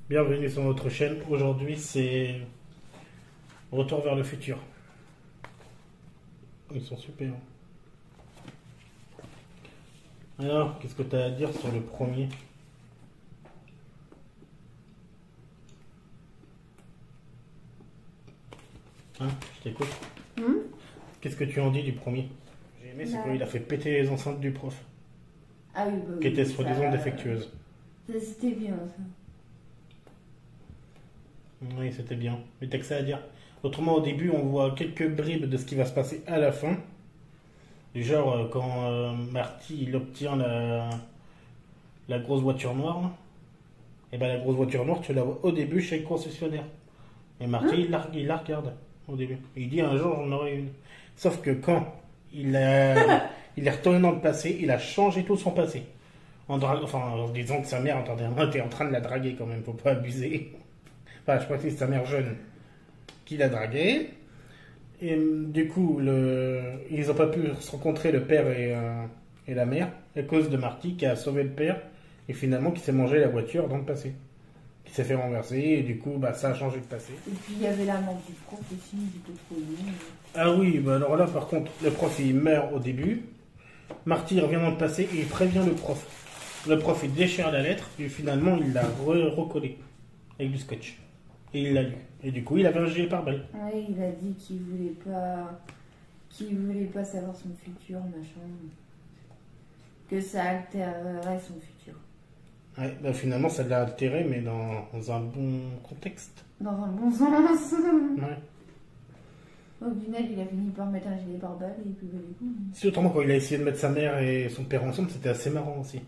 Bienvenue sur notre chaîne. Aujourd'hui, c'est Retour vers le futur. Ils sont super. Alors, qu'est-ce que tu as à dire sur le premier? Hein, je t'écoute. Qu'est-ce que tu en dis du premier? J'ai aimé, c'est qu'il a fait péter les enceintes du prof, Ah oui, bah oui, qui était ça, soi-disant défectueuse. C'était bien ça. Oui, c'était bien. Mais t'as que ça à dire. Autrement, au début, on voit quelques bribes de ce qui va se passer à la fin. Du genre, quand Marty il obtient la grosse voiture noire, et ben la grosse voiture noire, tu la vois au début chez le concessionnaire. Et Marty, il la regarde au début. Il dit un jour, j'en aurai une. Sauf que quand il est retourné dans le passé, il a changé tout son passé. En disant que sa mère était en train de la draguer quand même, faut pas abuser. Enfin, je crois que c'est sa mère jeune qui l'a dragué. Et du coup, ils n'ont pas pu se rencontrer, le père et la mère, à cause de Marty qui a sauvé le père et finalement qui s'est mangé la voiture dans le passé. Qui s'est fait renverser et du coup, bah, ça a changé le passé. Et puis il y avait la mort du prof aussi, j'étais trop nul. Ah oui, bah alors là, par contre, le prof il meurt au début. Marty revient dans le passé et il prévient le prof. Le prof il déchire la lettre et finalement il l'a recollée avec du scotch. Et il l'a lu. Et du coup, il avait un gilet pare-balles. Ouais, il a dit qu'il voulait pas savoir son futur, machin. Que ça altérerait son futur. Ouais, bah finalement, ça l'a altéré, mais dans un bon contexte. Dans un bon sens. Ouais. Au final, il a fini par mettre un gilet pare-balles et puis les coups. Si autrement, quand il a essayé de mettre sa mère et son père ensemble, c'était assez marrant aussi.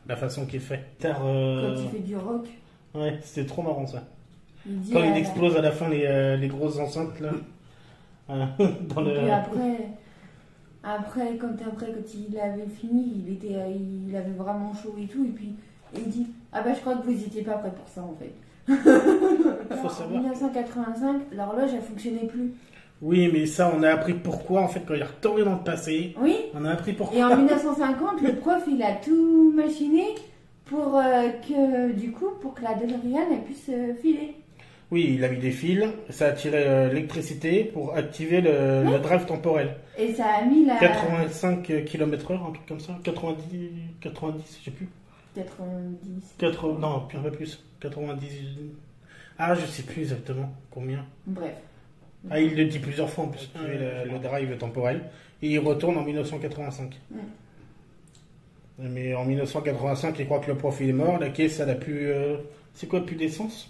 La façon qu'il fait. Quand il fait du rock. Ouais, c'était trop marrant ça. Il dit Quand il explose à la fin les grosses enceintes là. Dans et le... puis après, quand il avait fini, il avait vraiment chaud et tout. Et puis il dit ah bah je crois que vous n'étiez pas prêt pour ça en fait. Faut En savoir. 1985, l'horloge elle fonctionnait plus. Oui, mais ça, on a appris pourquoi en fait quand il est retourné dans le passé. Oui. On a appris pourquoi. Et en 1950, le prof il a tout machiné pour que la DeLorean elle puisse filer. Oui, il a mis des fils, ça a tiré l'électricité pour activer le drive temporel. Et ça a mis la 85 km/h, un truc comme ça. 90, je sais plus. 90. Non, un peu plus. 90. Ah, je sais plus exactement combien. Bref. Ah, il le dit plusieurs fois en plus. Le drive temporel. Et il retourne en 1985. Mais en 1985, il croit que le prof il est mort. La caisse, elle a plus. C'est quoi, plus d'essence?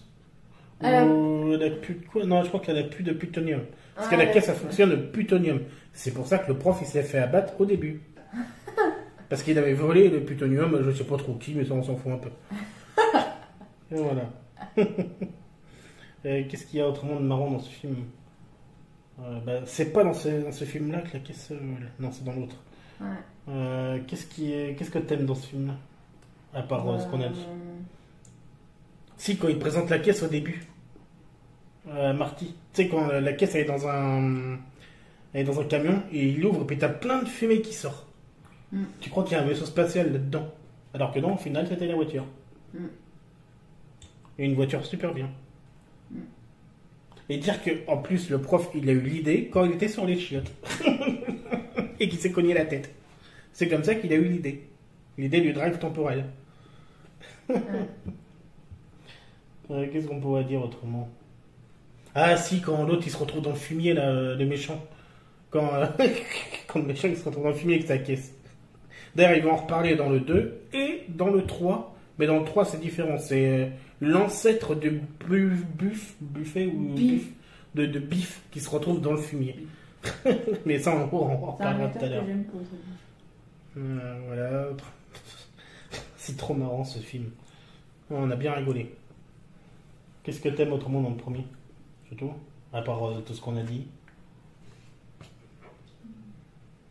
Elle a plus de quoi? Non, je crois qu'elle a plus de plutonium. Parce que la caisse, ça fonctionne le plutonium. C'est pour ça que le prof, il s'est fait abattre au début. Parce qu'il avait volé le plutonium, je sais pas trop qui, mais ça, on s'en fout un peu. Et voilà. Qu'est-ce qu'il y a autrement de marrant dans ce film? C'est pas dans ce film-là que la caisse... non, c'est dans l'autre. Ouais. Qu'est-ce que t'aimes dans ce film-là? À part ce qu'on a dit. Si, quand il présente la caisse au début. Marty. Tu sais, quand la caisse elle est dans un camion, et il ouvre, et puis t'as plein de fumée qui sort. Tu crois qu'il y a un vaisseau spatial là-dedans. Alors que non, au final, c'était la voiture. Et une voiture super bien. Et dire que en plus, le prof, il a eu l'idée quand il était sur les chiottes. Et qu'il s'est cogné la tête. C'est comme ça qu'il a eu l'idée. L'idée du drive temporel. Qu'est-ce qu'on pourrait dire autrement? Ah si, quand l'autre il se retrouve dans le fumier, là, le méchant. Quand le méchant il se retrouve dans le fumier avec sa caisse. D'ailleurs, ils vont en reparler dans le 2 et dans le 3. Mais dans le 3, c'est différent. C'est l'ancêtre de buffet ou de bif qui se retrouve dans le fumier. Mais ça, on en reparlera tout à l'heure. Voilà. C'est trop marrant ce film. On a bien rigolé. Qu'est-ce que t'aimes autrement dans le premier? C'est tout? À part tout ce qu'on a dit.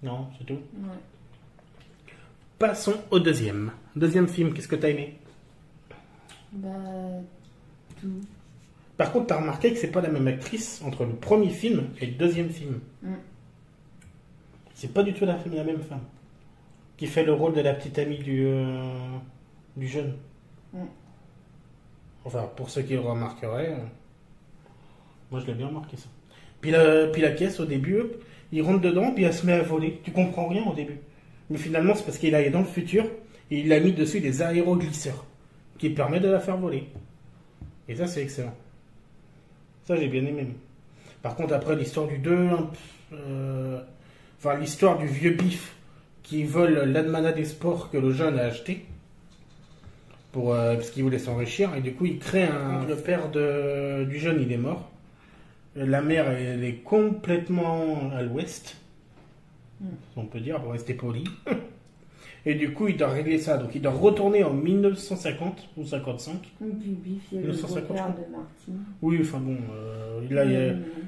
Non, c'est tout? Ouais. Passons au deuxième. Deuxième film, qu'est-ce que t'as aimé? Bah, tout. Par contre, t'as remarqué que c'est pas la même actrice entre le premier film et le deuxième film. C'est pas du tout la même femme qui fait le rôle de la petite amie du jeune. Enfin, pour ceux qui le remarqueraient, moi je l'ai bien remarqué ça. Puis la caisse, au début, il rentre dedans, puis elle se met à voler. Tu comprends rien au début. Mais finalement, c'est parce qu'il est dans le futur, et il a mis dessus des aéroglisseurs, qui permettent de la faire voler. Et ça, c'est excellent. Ça, j'ai bien aimé. Par contre, après, l'histoire du 2, enfin, l'histoire du vieux Biff qui vole l'Admana des sports que le jeune a acheté, parce qu'il voulait s'enrichir, et du coup, il crée le père du jeune, il est mort. La mère, elle est complètement à l'ouest, on peut dire, pour rester poli. Et du coup, il doit régler ça. Donc, il doit retourner en 1950 ou 55. Et puis Biff, il y a le beau-père de Marty. Oui, enfin bon,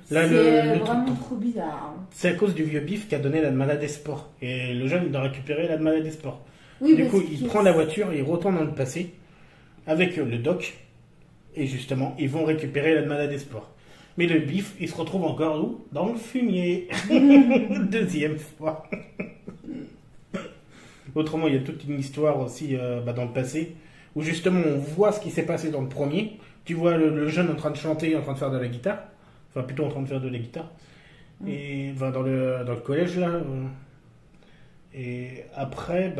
c'est vraiment trop bizarre. Hein. C'est à cause du vieux Biff qui a donné l'Admana des sports. Et le jeune, il doit récupérer l'Admana des sports. Oui, du coup, il prend la voiture et il retourne dans le passé avec le doc. Et justement, ils vont récupérer l'Admana des sports. Mais le Biff, il se retrouve encore où? Dans le fumier. Deuxième fois. Autrement, il y a toute une histoire aussi dans le passé, où justement on voit ce qui s'est passé dans le premier. Tu vois le jeune en train de chanter, en train de faire de la guitare. Enfin, plutôt en train de faire de la guitare. Et dans le collège, là. Et après,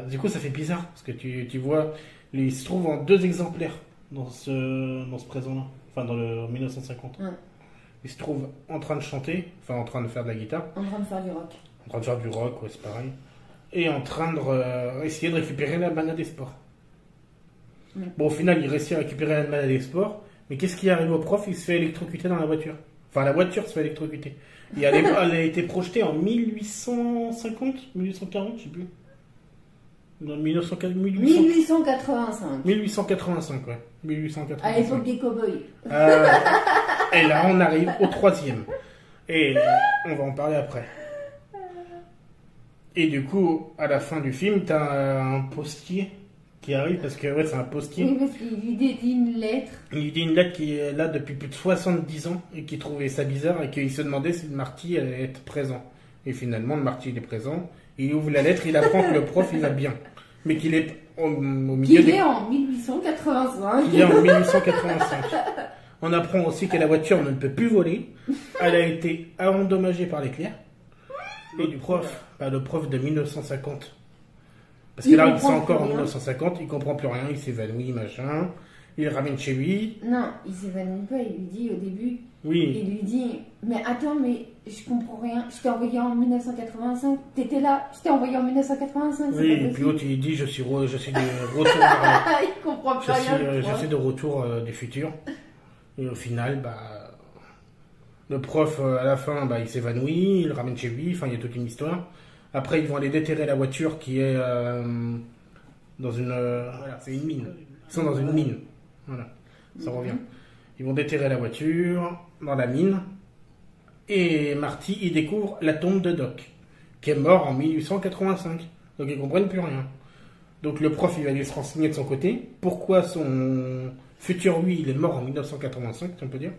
du coup, ça fait bizarre, parce que tu vois, il se trouve en 2 exemplaires dans ce présent-là. Enfin, dans le 1950. Ouais. Il se trouve en train de chanter, enfin en train de faire de la guitare. En train de faire du rock. En train de faire du rock, ouais, c'est pareil. Et en train de essayer de récupérer l'Admana des sports. Bon, au final, il réussit à récupérer l'Admana des sports, mais qu'est-ce qui arrive au prof? Il se fait électrocuter dans la voiture. Enfin, la voiture se fait électrocuter. Et elle a été projetée en 1850, 1840, je sais plus. Dans 1885. 1885, ouais. 1885. À l'époque des cow-boys. Et là, on arrive au 3e. Et on va en parler après. Et du coup, à la fin du film, t'as un postier qui arrive, parce que ouais, c'est un postier. Oui, parce qu'il lui dédie une lettre. Il lui dit une lettre qui est là depuis plus de 70 ans et qui trouvait ça bizarre et qu'il se demandait si le Marty allait être présent. Et finalement, le Marty il est présent. Il ouvre la lettre, il apprend que le prof il va bien. Mais qu'il est au milieu Qu'il est en 1885. Il est en 1885. On apprend aussi que la voiture ne peut plus voler. Elle a été endommagée par l'éclair. Et du prof, le prof de 1950. Parce que là, il sent encore en 1950, il comprend plus rien, il s'évanouit, machin. Il le ramène chez lui. Non, il s'évanouit pas, il lui dit au début. Oui. Il lui dit, mais attends, mais je comprends rien. Je t'ai envoyé en 1985, t'étais là, je t'ai envoyé en 1985. Oui, et puis l'autre, il dit, je suis de retour. Il comprend plus rien. Je suis de retour du futur. Et au final, le prof, à la fin, il s'évanouit, il le ramène chez lui, enfin, il y a toute une histoire. Après, ils vont aller déterrer la voiture qui est dans une... voilà, c'est une mine. Ils sont dans une mine. Voilà, ça revient. Ils vont déterrer la voiture dans la mine. Et Marty, il découvre la tombe de Doc, qui est mort en 1885. Donc, ils comprennent plus rien. Donc, le prof, il va aller se renseigner de son côté. Pourquoi son futur lui, il est mort en 1985, si on peut dire.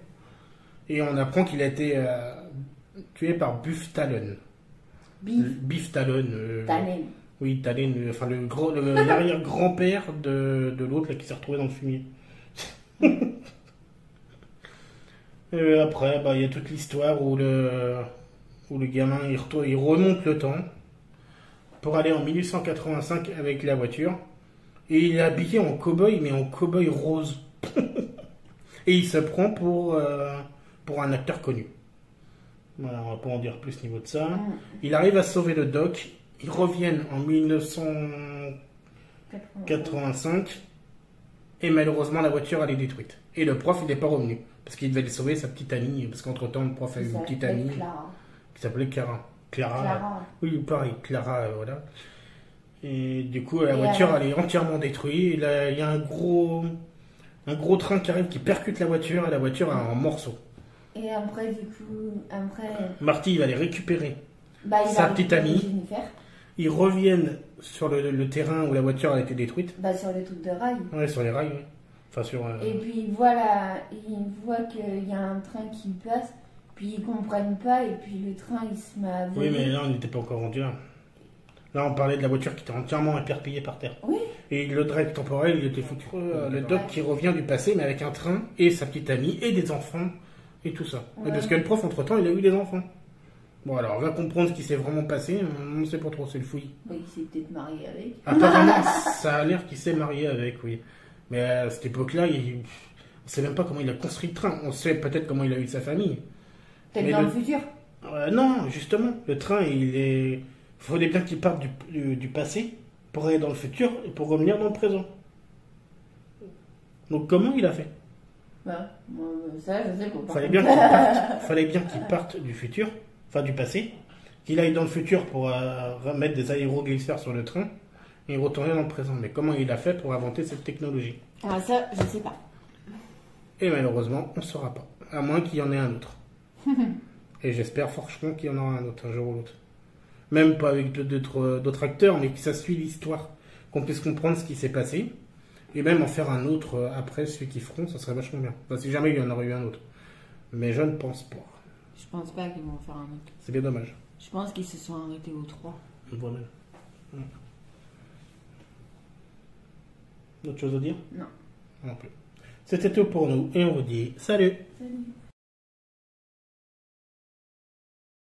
Et on apprend qu'il a été tué par Buff Talon. Biff Talon. Talon. Oui, Talon, enfin l'arrière-grand-père de l'autre là, qui s'est retrouvé dans le fumier. Après, il y a toute l'histoire où le gamin il remonte le temps pour aller en 1885 avec la voiture. Et il est habillé en cow-boy, mais en cow-boy rose. Et il se prend pour un acteur connu. Voilà, on va pas en dire plus au niveau de ça. Il arrive à sauver le doc. Ils reviennent en 1985. Et malheureusement, la voiture, elle est détruite. Et le prof, il n'est pas revenu. Parce qu'il devait sauver sa petite amie. Parce qu'entre-temps, le prof a eu une petite amie qui s'appelait Clara. Clara. Oui, pareil, Clara, voilà. Et du coup, la voiture, elle est entièrement détruite. Et là, il y a un gros train qui arrive, qui percute la voiture. Et la voiture est en morceaux. Et après, du coup, Marty, il va les récupérer. Sa petite amie. Jennifer. Ils reviennent sur le terrain où la voiture a été détruite. Sur les trucs de rails. Ouais, sur les rails, oui. Enfin, Et puis voilà, ils voient qu'il y a un train qui passe, puis ils comprennent pas, et puis le train il se met à voler. Oui, mais là on n'était pas encore rendu là. Là, on parlait de la voiture qui était entièrement éparpillée par terre. Oui. Et le drive temporel, il était foutu. Le doc qui revient du passé, mais avec un train et sa petite amie et des enfants et tout ça. Ouais. Et parce que le prof, entre-temps, il a eu des enfants. Bon, alors, on va comprendre ce qui s'est vraiment passé. On ne sait pas trop, c'est le fouillis. Bah, il s'est peut-être marié avec. Apparemment, ça a l'air qu'il s'est marié avec, oui. Mais à cette époque-là, on ne sait même pas comment il a construit le train. On sait peut-être comment il a eu sa famille. Peut-être Mais dans le futur. Non, justement, le train, il faudrait bien qu'il parte du passé pour aller dans le futur et pour revenir dans le présent. Donc comment il a fait? Bah, moi, ça, je sais pas. Fallait bien qu'il parte du futur, enfin du passé, qu'il aille dans le futur pour remettre des aéroglisseurs sur le train et retourner dans le présent. Mais comment il a fait pour inventer cette technologie? Ah, ça, je sais pas. Et malheureusement, on ne saura pas, à moins qu'il y en ait un autre. Et j'espère franchement qu'il y en aura un autre, un jour ou l'autre. Même pas avec d'autres acteurs, mais que ça suit l'histoire, qu'on puisse comprendre ce qui s'est passé, et même en faire un autre après, celui qu'ils feront, ça serait vachement bien. Enfin, si jamais il y en aurait eu un autre. Mais je ne pense pas. Je pense pas qu'ils vont en faire un autre. C'est bien dommage. Je pense qu'ils se sont arrêtés au 3. On voit même. D'autres choses à dire? Non. Non plus. C'était tout pour nous, et on vous dit salut! Salut.